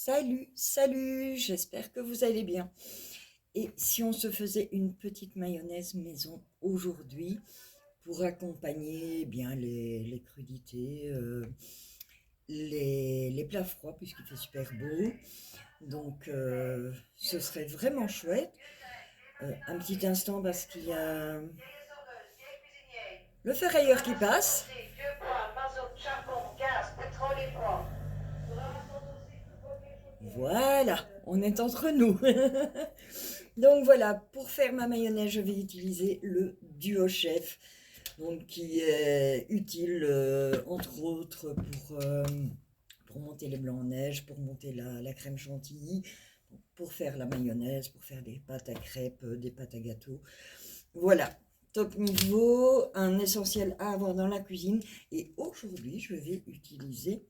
Salut, salut, j'espère que vous allez bien. Et si on se faisait une petite mayonnaise maison aujourd'hui pour accompagner bien les crudités, les plats froids puisqu'il fait super beau. Donc ce serait vraiment chouette. Un petit instant parce qu'il y a le ferrailleur qui passe. Voilà, on est entre nous. Donc voilà, pour faire ma mayonnaise, je vais utiliser le Duo Chef, donc qui est utile entre autres pour monter les blancs en neige, pour monter la crème chantilly, pour faire la mayonnaise, pour faire des pâtes à crêpes, des pâtes à gâteau. Voilà, top niveau, un essentiel à avoir dans la cuisine. Et aujourd'hui, je vais utiliser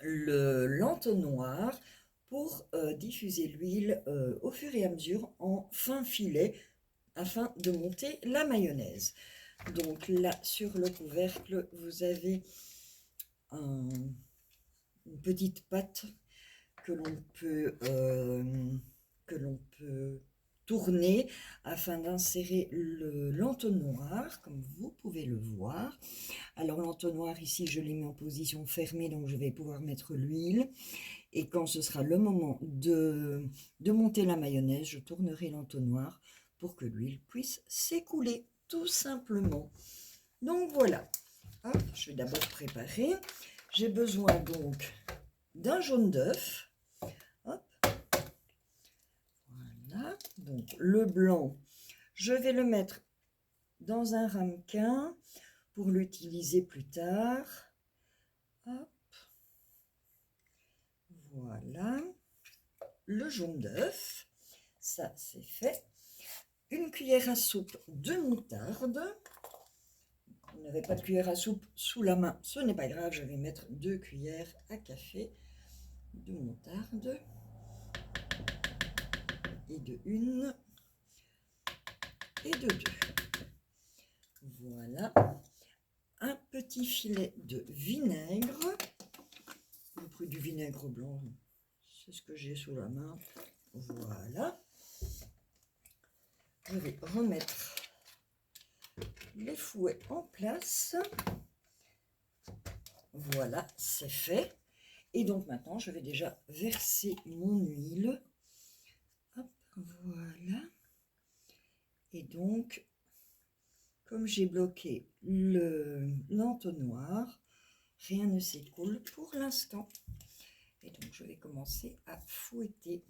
l'entonnoir pour diffuser l'huile au fur et à mesure en fin filet afin de monter la mayonnaise. Donc là sur le couvercle vous avez une petite pâte que l'on peut tourner afin d'insérer l'entonnoir comme vous pouvez le voir. Alors l'entonnoir ici je l'ai mis en position fermée, donc je vais pouvoir mettre l'huile et quand ce sera le moment de monter la mayonnaise, je tournerai l'entonnoir pour que l'huile puisse s'écouler tout simplement. Donc voilà. Hop, je vais d'abord préparer. J'ai besoin donc d'un jaune d'œuf. Hop. Voilà. Donc le blanc, je vais le mettre dans un ramequin pour l'utiliser plus tard. Hop. Voilà. Le jaune d'œuf, ça c'est fait. Une cuillère à soupe de moutarde. Vous n'avez pas de cuillère à soupe sous la main, ce n'est pas grave, je vais mettre 2 cuillères à café de moutarde. Et de 1 et de 2. Voilà. Un petit filet de vinaigre. J'ai pris du vinaigre blanc, c'est ce que j'ai sous la main. Voilà. Je vais remettre les fouets en place. Voilà, c'est fait. Et donc maintenant, je vais déjà verser mon huile. Hop, voilà. Et donc, comme j'ai bloqué l'entonnoir, rien ne s'écoule pour l'instant. Et donc, je vais commencer à fouetter.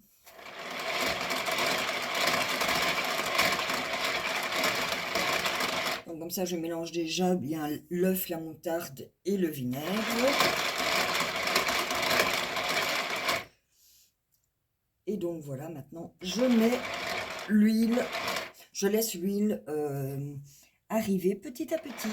Donc, comme ça, je mélange déjà bien l'œuf, la moutarde et le vinaigre. Et donc, voilà, maintenant, je mets l'huile. Je laisse l'huile arriver petit à petit.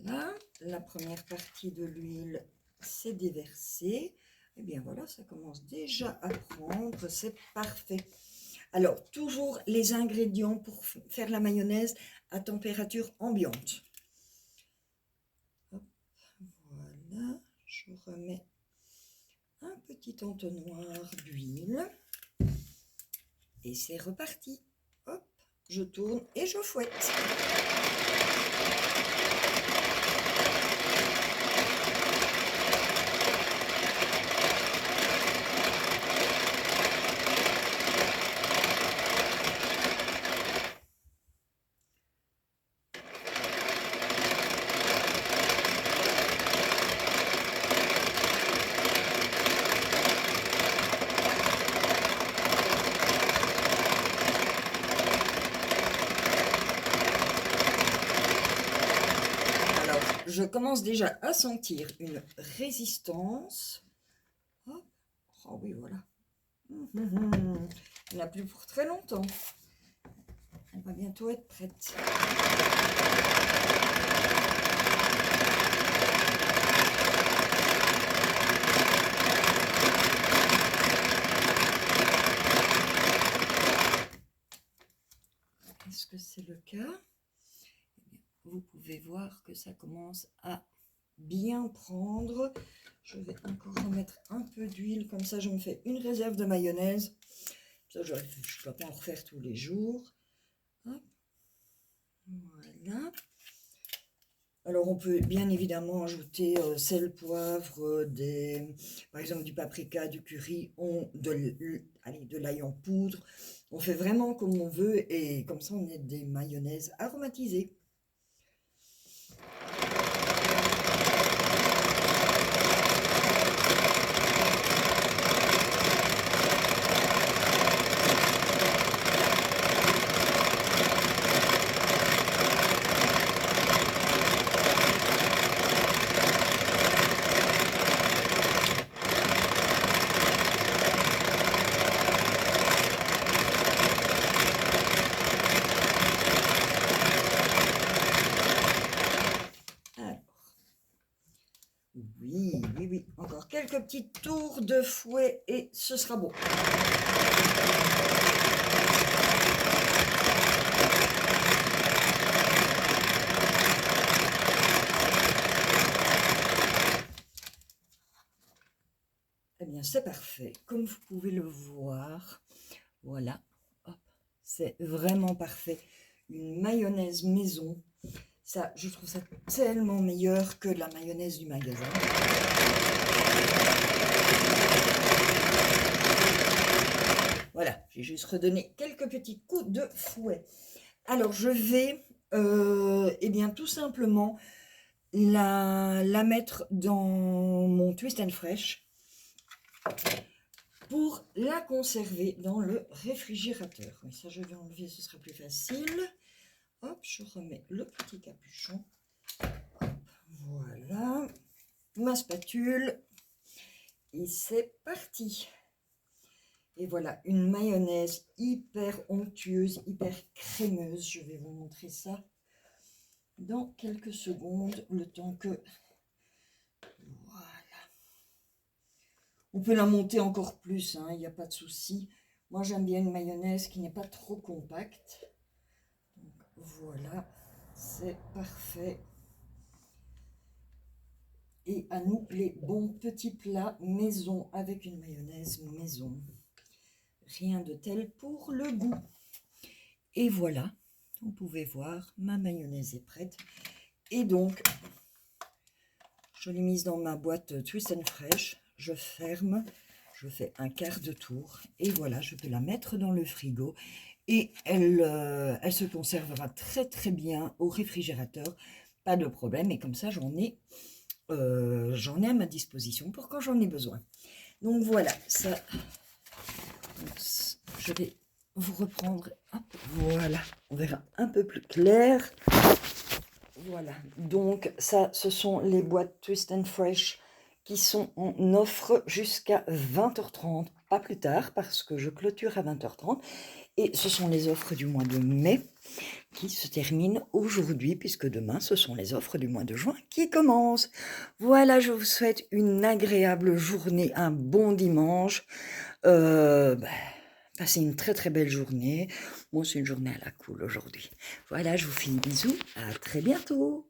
Voilà, la première partie de l'huile s'est déversée. Et bien voilà, ça commence déjà à prendre, c'est parfait. Alors, toujours les ingrédients pour faire la mayonnaise à température ambiante. Hop, voilà, je remets un petit entonnoir d'huile. Et c'est reparti. Hop, je tourne et je fouette. Je commence déjà à sentir une résistance. Oh, oh oui, voilà. Il n'y en a plus pour très longtemps. Elle va bientôt être prête. voir que ça commence à bien prendre. Je vais encore remettre un peu d'huile, comme ça je me fais une réserve de mayonnaise. Ça, je ne dois pas en refaire tous les jours. Hop. Voilà. Alors on peut bien évidemment ajouter sel, poivre, par exemple du paprika, du curry, de l'ail en poudre. On fait vraiment comme on veut et comme ça on a des mayonnaises aromatisées. Oui, oui, oui. Encore quelques petits tours de fouet et ce sera bon. Eh bien, c'est parfait. Comme vous pouvez le voir, voilà. Hop, c'est vraiment parfait. Une mayonnaise maison. Ça, je trouve ça tellement meilleur que la mayonnaise du magasin. Voilà, j'ai juste redonné quelques petits coups de fouet. Alors, je vais, eh bien, tout simplement la mettre dans mon Twist and Fresh pour la conserver dans le réfrigérateur. Mais ça, je vais enlever, ce sera plus facile. Hop, je remets le petit capuchon. Hop, voilà, ma spatule. Et c'est parti. Et voilà, une mayonnaise hyper onctueuse, hyper crémeuse. Je vais vous montrer ça dans quelques secondes, le temps que... Voilà. On peut la monter encore plus, hein, il n'y a pas de souci. Moi, j'aime bien une mayonnaise qui n'est pas trop compacte. Donc, voilà, c'est parfait. Et à nous, les bons petits plats maison avec une mayonnaise maison. Rien de tel pour le goût. Et voilà, vous pouvez voir, ma mayonnaise est prête. Et donc, je l'ai mise dans ma boîte Twist and Fresh. Je ferme, je fais un quart de tour. Et voilà, je peux la mettre dans le frigo. Et elle se conservera très très bien au réfrigérateur. Pas de problème. Et comme ça, j'en ai à ma disposition pour quand j'en ai besoin. Donc voilà, ça... Je vais vous reprendre. Hop, voilà, on verra un peu plus clair. Voilà, donc ça, ce sont les boîtes Twist and Fresh qui sont en offre jusqu'à 20h30, pas plus tard, parce que je clôture à 20h30. Et ce sont les offres du mois de mai qui se terminent aujourd'hui, puisque demain, ce sont les offres du mois de juin qui commencent. Voilà, je vous souhaite une agréable journée, un bon dimanche. Passez une très très belle journée. Moi, c'est une journée à la cool aujourd'hui. Voilà, je vous fais des bisous. À très bientôt.